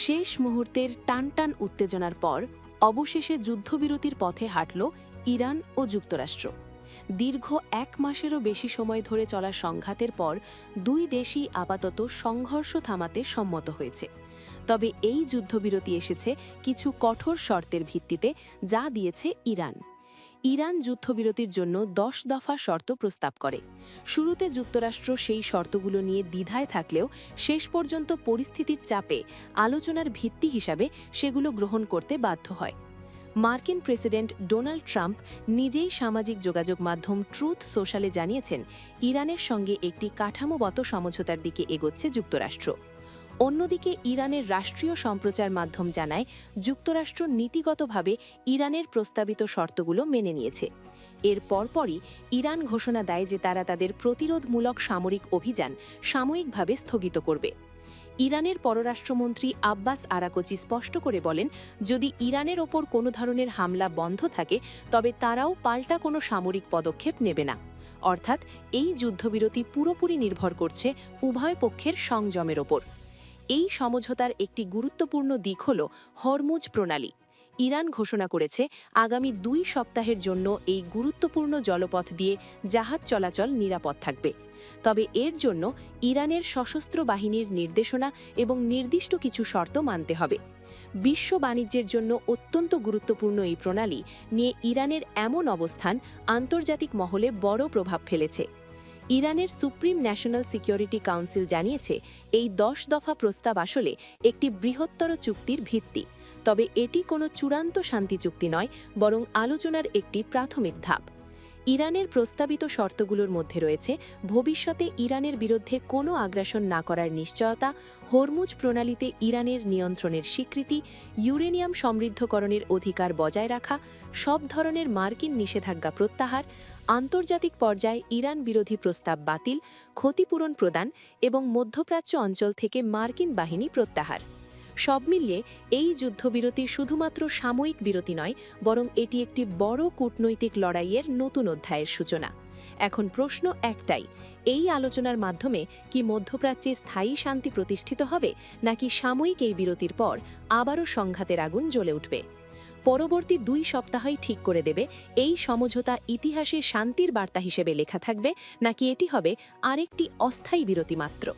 শেষ মুহূর্তের টানটান উত্তেজনার পর অবশেষে যুদ্ধবিরতির পথে হাঁটল ইরান ও যুক্তরাষ্ট্র। দীর্ঘ ১ মাসেরও বেশি সময় ধরে চলা সংঘাতের পর দুই দেশই আপাতত সংঘর্ষ থামাতে সম্মত হয়েছে। তবে এই যুদ্ধবিরতি এসেছে কিছু কঠোর শর্তের ভিত্তিতে, যা দিয়েছে ইরান। ইরান যুদ্ধবিরতির জন্য ১০ দফা শর্ত প্রস্তাব করে। শুরুতে যুক্তরাষ্ট্র সেই শর্তগুলো নিয়ে দ্বিধায় থাকলেও শেষ পর্যন্ত পরিস্থিতির চাপে আলোচনার ভিত্তি হিসাবে সেগুলো গ্রহণ করতে বাধ্য হয়। মার্কিন প্রেসিডেন্ট ডোনাল্ড ট্রাম্প নিজেই সামাজিক যোগাযোগ মাধ্যম ট্রুথ সোশ্যালে জানিয়েছেন, ইরানের সঙ্গে একটি কাঠামোগত সমঝোতার দিকে এগোচ্ছে যুক্তরাষ্ট্র। অন্যদিকে ইরানের রাষ্ট্রীয় সম্প্রচার মাধ্যম জানায়, যুক্তরাষ্ট্র নীতিগতভাবে ইরানের প্রস্তাবিত শর্তগুলো মেনে নিয়েছে। এর পরপরই ইরান ঘোষণা দেয় যে তারা তাদের প্রতিরোধমূলক সামরিক অভিযান সাময়িকভাবে স্থগিত করবে। ইরানের পররাষ্ট্রমন্ত্রী আব্বাস আরাকচি স্পষ্ট করে বলেন, যদি ইরানের ওপর কোনো ধরনের হামলা বন্ধ থাকে তবে তারাও পাল্টা কোনো সামরিক পদক্ষেপ নেবে না। অর্থাৎ এই যুদ্ধবিরতি পুরোপুরি নির্ভর করছে উভয় পক্ষের সংযমের ওপর। এই সমঝোতার একটি গুরুত্বপূর্ণ দিক হল হরমুজ প্রণালী। ইরান ঘোষণা করেছে, আগামী ২ সপ্তাহের জন্য এই গুরুত্বপূর্ণ জলপথ দিয়ে জাহাজ চলাচল নিরাপদ থাকবে। তবে এর জন্য ইরানের সশস্ত্র বাহিনীর নির্দেশনা এবং নির্দিষ্ট কিছু শর্ত মানতে হবে। বিশ্ব বাণিজ্যের জন্য অত্যন্ত গুরুত্বপূর্ণ এই প্রণালী নিয়ে ইরানের এমন অবস্থান আন্তর্জাতিক মহলে বড় প্রভাব ফেলেছে। ইরানের সুপ্রিম ন্যাশনাল সিকিউরিটি কাউন্সিল জানিয়েছে, এই ১০ দফা প্রস্তাব আসলে একটি বৃহত্তর চুক্তির ভিত্তি। তবে এটি কোনো চূড়ান্ত শান্তি চুক্তি নয়, বরং আলোচনার একটি প্রাথমিক ধাপ। ইরানের প্রস্তাবিত শর্তগুলোর মধ্যে রয়েছে ভবিষ্যতে ইরানের বিরুদ্ধে কোনো আগ্রাসন না করার নিশ্চয়তা, হরমুজ প্রণালীতে ইরানের নিয়ন্ত্রণের স্বীকৃতি, ইউরেনিয়াম সমৃদ্ধকরণের অধিকার বজায় রাখা, সব ধরনের মার্কিন নিষেধাজ্ঞা প্রত্যাহার, আন্তর্জাতিক পর্যায়ে ইরান বিরোধী প্রস্তাব বাতিল, ক্ষতিপূরণ প্রদান এবং মধ্যপ্রাচ্য অঞ্চল থেকে মার্কিন বাহিনী প্রত্যাহার। সব মিলিয়ে এই যুদ্ধবিরতি শুধুমাত্র সাময়িক বিরতি নয়, বরং এটি একটি বড় কূটনৈতিক লড়াইয়ের নতুন অধ্যায়ের সূচনা। এখন প্রশ্ন একটাই, এই আলোচনার মাধ্যমে কি মধ্যপ্রাচ্যে স্থায়ী শান্তি প্রতিষ্ঠিত হবে, নাকি সাময়িক এই বিরতির পর আবারও সংঘাতের আগুন জ্বলে উঠবে? পরবর্তী ২ সপ্তাহই ঠিক করে দেবে এই সমঝোতা ইতিহাসে শান্তির বার্তা হিসেবে লেখা থাকবে, নাকি এটি হবে আরেকটি অস্থায়ী বিরতি মাত্র।